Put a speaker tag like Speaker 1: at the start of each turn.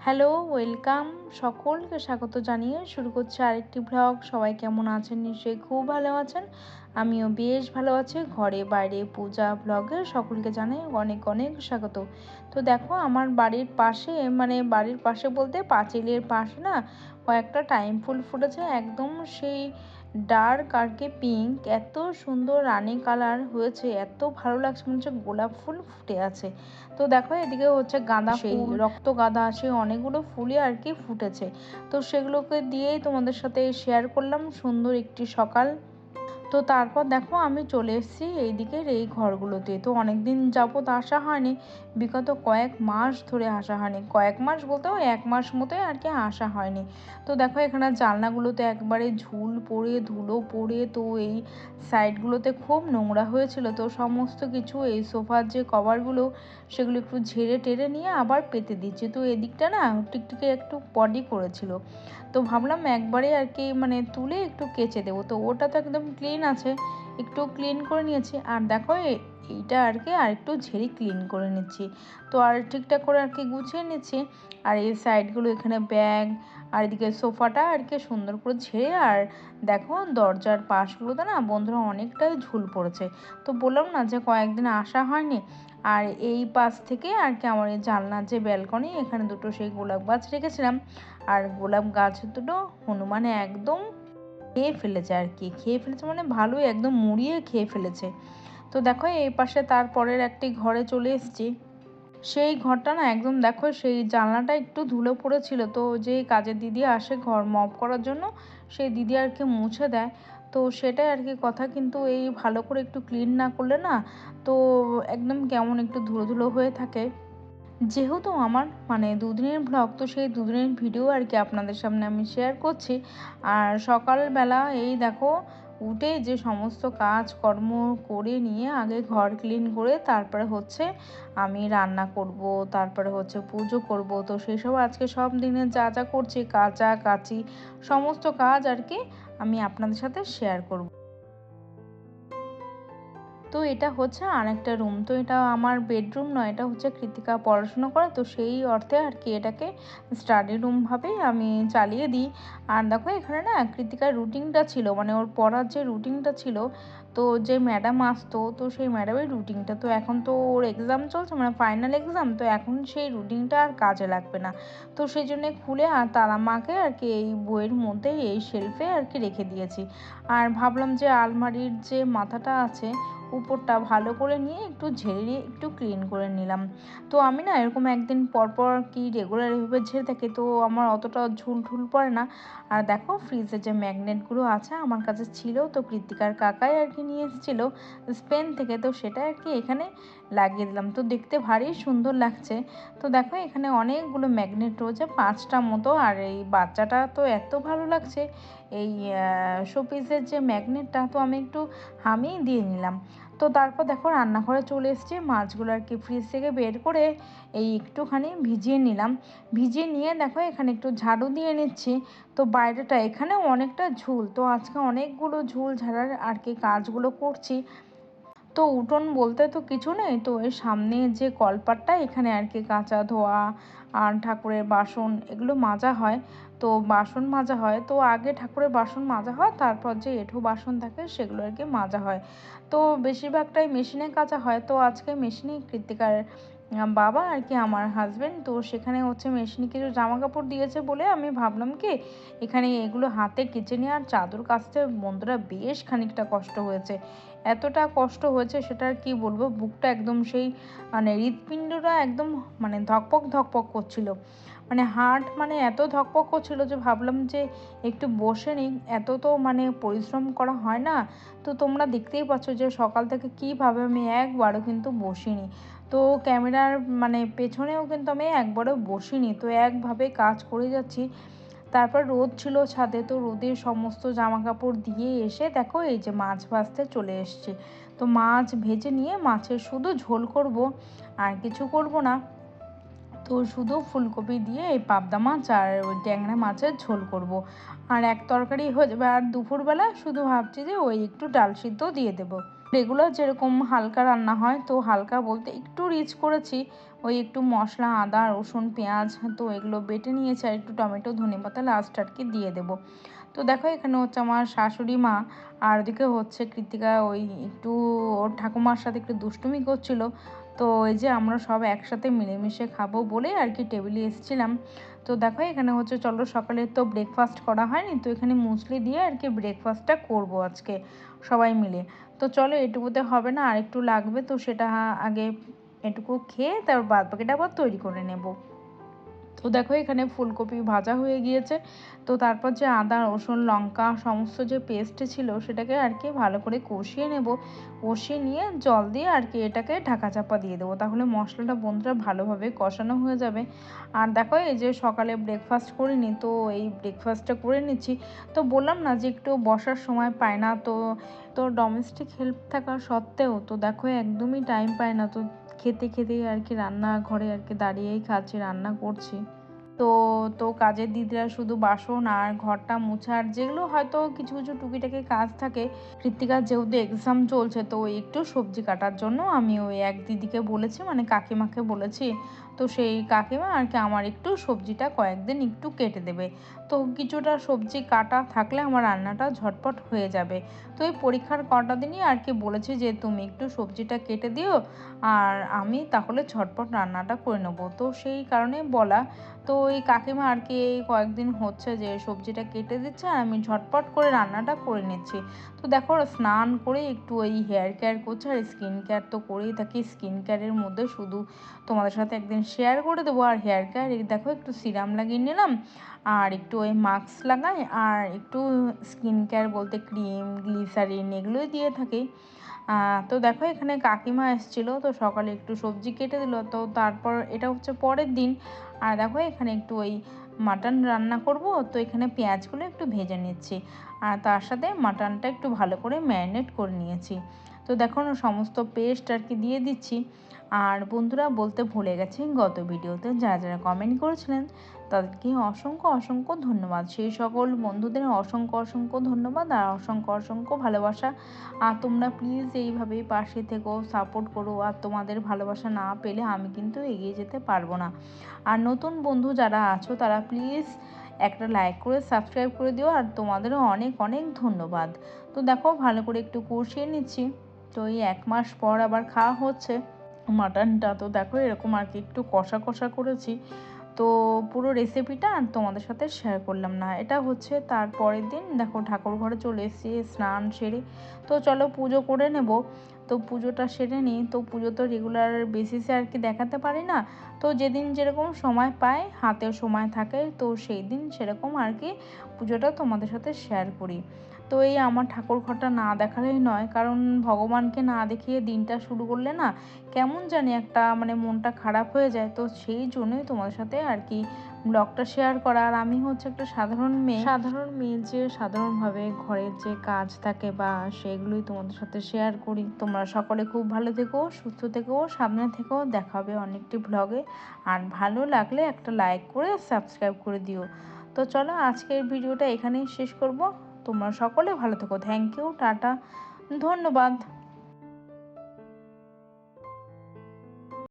Speaker 1: Hello, welcome. সকলকে স্বাগত জানিয়ে শুরু করছি আরেকটি ভ্লগ। সবাই কেমন আছেন? নিশ্চয়ই খুব ভালো আছেন। আমিও বেশ ভালো আছি। ঘরে বাইরে পূজা ভ্লগে সকলকে জানাই অনেক অনেক স্বাগত। তো দেখো, আমার বাড়ির পাশে, বাড়ির পাশে বলতে পাঁচিলের পাশে না কয়েকটা টাইম ফুল ফুটেছে। একদম সেই ডার্ক আর কি পিঙ্ক, এত সুন্দর রানী কালার হয়েছে, এত ভালো লাগছে, মনে হচ্ছে গোলাপ ফুল ফুটে আছে। তো দেখো, এদিকে হচ্ছে গাঁদা ফুল, রক্ত গাঁদা, সে অনেকগুলো ফুলই আর কি ফুটেছে। তো সেগুলোকে দিয়েই তোমাদের সাথে শেয়ার করলাম সুন্দর একটি সকাল। তো তারপর দেখো, আমি চলে এসেছি এইদিকের এই ঘরগুলোতে। তো অনেক দিন যাবত আসা হয়নি, বিগত কয়েক মাস ধরে আসা হয়নি, কয়েক মাস বলতে ওই 1 মাস মতোই আর কি আসা হয়নি। তো দেখো, এখানে জানলাগুলোতে একবারে ঝুল পড়ে ধুলো পড়ে, তো এই সাইডগুলোতে খুব নোংরা হয়েছিল। তো সমস্ত কিছু এই সোফার যে কভারগুলো সেগুলো একটু ঝেড়ে টেরে নিয়ে আবার পেতে দিচ্ছি। তো এদিকটা না টিকটিকে একটু পটি করেছিল, তো ভাবলাম একবারে আর কি তুলে একটু কেচে দেবো। তো ওটা তো একদম ক্লিন আছে, একটু ক্লিন করে নিয়েছি। আর দেখো, এইটা আর কি আর একটু ঝেড়ে ক্লিন করে নিচ্ছি। তো আর ঠিকঠাক করে আর কি গুছিয়ে নিচ্ছি। আর এই সাইডগুলো, এখানে ব্যাগ, আর এদিকে সোফাটা আর কি সুন্দর করে ঝেড়ে, আর দেখো দরজার পাশগুলোতে না বন্ধুরা অনেকটাই ঝুল পড়েছে। তো বললাম না যে কয়েকদিন আসা হয়নি। আর এই পাশ থেকে আর কি আমার এই জানলার যে ব্যালকনি, এখানে দুটো সেই গোলাপ গাছ রেখেছিলাম। আর গোলাপ গাছ দুটো হনুমানে একদম খেয়ে ফেলেছে আর কি, খেয়ে ফেলেছে মানে ভালোই একদম মুড়িয়ে খেয়ে ফেলেছে। তো দেখো, এই পাশে তারপরের একটি ঘরে চলে এসেছি। সেই ঘরটা না একদম দেখো, সেই জানলাটা একটু ধুলো পড়েছিল। তো যে কাজের দিদি আসে ঘর মপ করার জন্য, সেই দিদি আর কি মুছে দেয়। তো সেটাই আর কি কথা, কিন্তু এই ভালো করে একটু ক্লিন না করলে না, তো একদম কেমন একটু ধুলো ধুলো হয়ে থাকে। যেহেতু আমার দুদিনের ভ্লগ, তো সেই দুদিনের ভিডিও আর কি আপনাদের সামনে আমি শেয়ার করছি। আর সকালবেলা এই দেখো, উঠে যে সমস্ত কাজকর্ম করে নিয়ে আগে ঘর ক্লিন করে তারপরে হচ্ছে আমি রান্না করব, তারপরে হচ্ছে পুজো করব। তো সেই সব আজকে সব দিনে যা যা করছি, কাচা কাচি সমস্ত কাজ আর কি আমি আপনাদের সাথে শেয়ার করব। তো এটা হচ্ছে আরেকটা রুম। তো এটা আমার বেডরুম নয়, এটা হচ্ছে কৃতিকা পড়াশুনো করে, তো সেই অর্থে আর কি এটাকে স্টাডি রুম ভাবেই আমি চালিয়ে দিই। আর দেখো, এখানে না কৃতিকার রুটিনটা ছিল, ওর পড়ার যে রুটিনটা ছিল, তো যে ম্যাডাম আসতো, তো সেই ম্যাডামের রুটিনটা, তো এখন তো ওর এক্সাম চলছে, ফাইনাল এক্সাম, তো এখন সেই রুটিনটা আর কাজে লাগবে না। তো সেই জন্যে খুলে আর তারা মাকে আর কি এই বইয়ের মধ্যে এই শেলফে আর কি রেখে দিয়েছি। আর ভাবলাম যে আলমারির যে মাথাটা আছে, উপরটা ভালো করে নিয়ে একটু ঝেড়ে নিয়ে একটু ক্লিন করে নিলাম। তো আমি না এরকম একদিন পর পর কি রেগুলার এভাবে ঝেড়ে থাকি, তো আমার অতটা ঝুল ঢুল পড়ে না। আর দেখো, ফ্রিজে যে ম্যাগনেটগুলো আছে আমার কাছে ছিল, তো কৃতিকার কাকাই আর কি নিয়ে এসেছিলো স্পেন থেকে, তো সেটা আর কি এখানে লাগিয়ে দিলাম। তো দেখতে ভারী সুন্দর লাগছে। তো দেখো, এখানে অনেকগুলো ম্যাগনেট রয়েছে, 5টা মতো। আর এই বাচ্চাটা তো এত ভালো লাগছে, এই শোপিসের যে ম্যাগনেটটা, তো আমি একটু হামিয়ে দিয়ে নিলাম। তো তারপর দেখো, রান্নাঘরে চলে এসেছি, মাছগুলো আর কি ফ্রিজ থেকে বের করে এই একটুখানি ভিজিয়ে নিলাম। ভিজিয়ে নিয়ে দেখো, এখানে একটু ঝাড়ু দিয়ে নিচ্ছি। তো বাইরেটা এখানেও অনেকটা ঝুল, তো আজকে অনেকগুলো ঝুল ঝাড়ার আর কি কাজগুলো করছি। তো উঠোন বলতে তো কিছু নেই, তো এর সামনে যে কলপাটটা, এখানে আর কি কাচা ধোয়া আর ঠাকুরের বাসন এগুলো মাজা হয়। তো বাসন মাজা হয়, তো আগে ঠাকুরের বাসন মাজা হয়, তারপর যে এঁঠো বাসন থাকে সেগুলো আর কি মাজা হয়। তো বেশিরভাগটাই মেশিনে কাচা হয়। তো আজকে মেশিনে কৃতিকার বাবা আর কি আমার হাজবেন্ড, তো সেখানে হচ্ছে মেশিনে কিছু জামা কাপড় দিয়েছে বলে আমি ভাবলাম কি এখানে এগুলো হাতে কেচে নিয়ে। আর চাদর কাচতে বন্ধুরা বেশ খানিকটা কষ্ট হয়েছে, এতটা কষ্ট হয়েছে সেটা আর কি বলবো। বুকটা একদম সেই হৃৎপিণ্ডটা একদম ধকপক ধকপক করছিল, হার্ট এত ধকপক করছিল যে ভাবলাম যে একটু বসে নিই, এত তো পরিশ্রম করা হয় না। তো তোমরা দেখতেই পাচ্ছ যে সকাল থেকে কীভাবে আমি একবারও কিন্তু বসিনি। তো ক্যামেরার পেছনেও কিন্তু আমি একবারও বসিনি, তো একভাবে কাজ করে যাচ্ছি। তারপর রোদ ছিল ছাদে, তো রোদে সমস্ত জামা কাপড় দিয়ে এসে দেখো এই যে মাছ ভাজতে চলে এসেছি। তো মাছ ভেজে নিয়ে মাছের শুধু ঝোল করব, আর কিছু করব না। তো শুধু ফুলকপি দিয়ে এই পাবদা মাছ আর ওই ট্যাংরা মাছের ঝোল করব, আর এক তরকারি হয়ে যাবে। আর দুপুরবেলা শুধু ভাবছি যে ওই একটু ডাল সিদ্ধ দিয়ে দেবো। রেগুলার যেরকম হালকা রান্না হয়, তো হালকা বলতে একটু রিচ করেছি। ওই একটু মশলা, আদা, রসুন, পেঁয়াজ তো এগুলো বেটে নিয়েছি, আর একটু টমেটো, ধনেপাতা লাস্ট আর কি দিয়ে দেবো। তো দেখো এখানে হচ্ছে আমার শাশুড়ি মা, আর ওদিকে হচ্ছে কৃতিকা ওই একটু ওর ঠাকুমার সাথে একটু দুষ্টুমি করছিল। তো এই যে আমরা সব একসাথে মিলেমিশে খাবো বলে আর কি টেবিলে এসেছিলাম। তো দেখো এখানে হচ্ছে চলো, সকালে তো ব্রেকফাস্ট করা হয়নি, তো এখানে মুসলি দিয়ে আর কি ব্রেকফাস্টটা করবো আজকে সবাই মিলে। তো চলো, এটুকুতে হবে না, আর একটু লাগবে, তো সেটা আগে এটুকু খেয়ে তারপর বাদ বাকিটা আবার তৈরি করে নেব। তো দেখো এখানে ফুলকপি ভাজা হয়ে গিয়েছে। তো তারপর যে আদা, রসুন, লঙ্কা সমস্ত যে পেস্ট ছিল সেটাকে আর কি ভালো করে কষিয়ে নেব। কষিয়ে নিয়ে জল দিয়ে আর কি এটাকে ঢাকা চাপা দিয়ে দেবো, তাহলে মশলাটা বন্ধুরা ভালোভাবে কষানো হয়ে যাবে। আর দেখো এই যে সকালে ব্রেকফাস্ট করিনি, তো এই ব্রেকফাস্টটা করে নিচ্ছি। তো বললাম না যে একটু বসার সময় পায় না, তো তো ডোমেস্টিক হেল্প থাকা সত্ত্বেও তো দেখো একদমই টাইম পায় না, তো খেতে খেতেই আর কি রান্নাঘরে আর কি দাঁড়িয়েই খাচ্ছি, রান্না করছি। তো তো কাজের দিদিরা শুধু বাসন আর ঘরটা মোছার, যেগুলো হয়তো কিছু কিছু টুকিটাকি কাজ থাকে। কৃত্তিকার যেহেতু এক্সাম চলছে, তো একটু সবজি কাটার জন্য আমি ওই এক দিদিকে বলেছি, মানে কাকিমাকে বলেছি। তো সেই কাকিমা আর কি আমার একটু সবজিটা কয়েকদিন একটু কেটে দেবে। তো কিছুটা সবজি কাটা থাকলে আমার রান্নাটা ঝটপট হয়ে যাবে। তো এই পরীক্ষার কটা দিনই আর কি বলেছি যে তুমি একটু সবজিটা কেটে দিও, আর আমি তাহলে ঝটপট রান্নাটা করে নেবো, তো সেই কারণে বলা। তো এই কাকিমা আর কি এই কয়েকদিন হচ্ছে যে সবজিটা কেটে দিচ্ছে, আর আমি ঝটপট করে রান্নাটা করে নিচ্ছি। তো দেখো স্নান করে একটু ওই হেয়ার কেয়ার করছে, আর স্কিন কেয়ার তো করেই থাকি। স্কিন কেয়ারের মধ্যে শুধু তোমাদের সাথে একদিন শেয়ার করে দেবো। আর হেয়ার কেয়ার এই দেখো একটু সিরাম লাগিয়ে নিলাম, আর একটু ওই মাস্ক লাগাই, আর একটু স্কিন কেয়ার বলতে ক্রিম, গ্লিসারিন এগুলোই দিয়ে থাকি। তো দেখো এখানে কাকিমা এসেছিলো, তো সকালে একটু সবজি কেটে দিল, তো তারপর এটা হচ্ছে পরের দিন। আর দেখো এখানে একটু ওই মাটন রান্না করব, তো এখানে পেঁয়াজগুলো একটু ভেজে নিচ্ছি, আর তার সাথে মাটনটা একটু ভালো করে ম্যারিনেট করে নিয়েছি। তো দেখো না সমস্ত পেস্ট আর কি দিয়ে দিচ্ছি। আর বন্ধুরা বলতে ভুলে গেছি, গত ভিডিওতে যারা যারা কমেন্ট করেছিলেন তাদেরকে অসংখ্য অসংখ্য ধন্যবাদ। সেই সকল বন্ধুদের অসংখ্য অসংখ্য ধন্যবাদ আর অসংখ্য অসংখ্য ভালোবাসা। আর তোমরা প্লিজ এইভাবেই পাশে থেকো, সাপোর্ট করো, আর তোমাদের ভালোবাসা না পেলে আমি কিন্তু এগিয়ে যেতে পারবো না। আর নতুন বন্ধু যারা আছো তারা প্লিজ একটা লাইক করে সাবস্ক্রাইব করে দিও, আর তোমাদেরও অনেক অনেক ধন্যবাদ। তো দেখো ভালো করে একটু কষিয়ে নিচ্ছি। তো এই 1 মাস পর আবার খাওয়া হচ্ছে মাটনটা। তো দেখো এরকম আর কি একটু কষা কষা করেছি। তো পুরো রেসিপিটা আর তোমাদের সাথে শেয়ার করলাম না। এটা হচ্ছে তার পরের দিন দেখো ঠাকুর ঘরে চলে এসেছি স্নান সেরে। তো চলো পুজো করে নেব। তো পুজোটা সেরে নিই। তো পুজো তো রেগুলার বেসিসে আর কি দেখাতে পারি না। তো যেদিন যেরকম সময় পাই, হাতেও সময় থাকে, তো সেই দিন সেরকম আর কি পুজোটা তোমাদের সাথে শেয়ার করি। তো এই আমার ঠাকুর ঘরটা না দেখালেই নয়, কারণ ভগবানকে না দেখিয়ে দিনটা শুরু করলে না কেমন জানি একটা মানে মনটা খারাপ হয়ে যায়। তো সেই জন্যই তোমাদের সাথে আর কি ব্লগটা শেয়ার করা। আর আমি হচ্ছে একটা সাধারণ মেয়ে যে সাধারণভাবে ঘরের যে কাজ থাকে বা সেগুলোই তোমাদের সাথে শেয়ার করি। তোমরা সকলে খুব ভালো থেকো, সুস্থ থেকো, সামনে থেকো, দেখা হবে অনেকটি ব্লগে। আর ভালো লাগলে একটা লাইক করে সাবস্ক্রাইব করে দিও। তো চলো আজকের ভিডিওটা এখানেই শেষ করব। তোমরা সকলে ভালো থেকো। থ্যাংক ইউ, টাটা, ধন্যবাদ।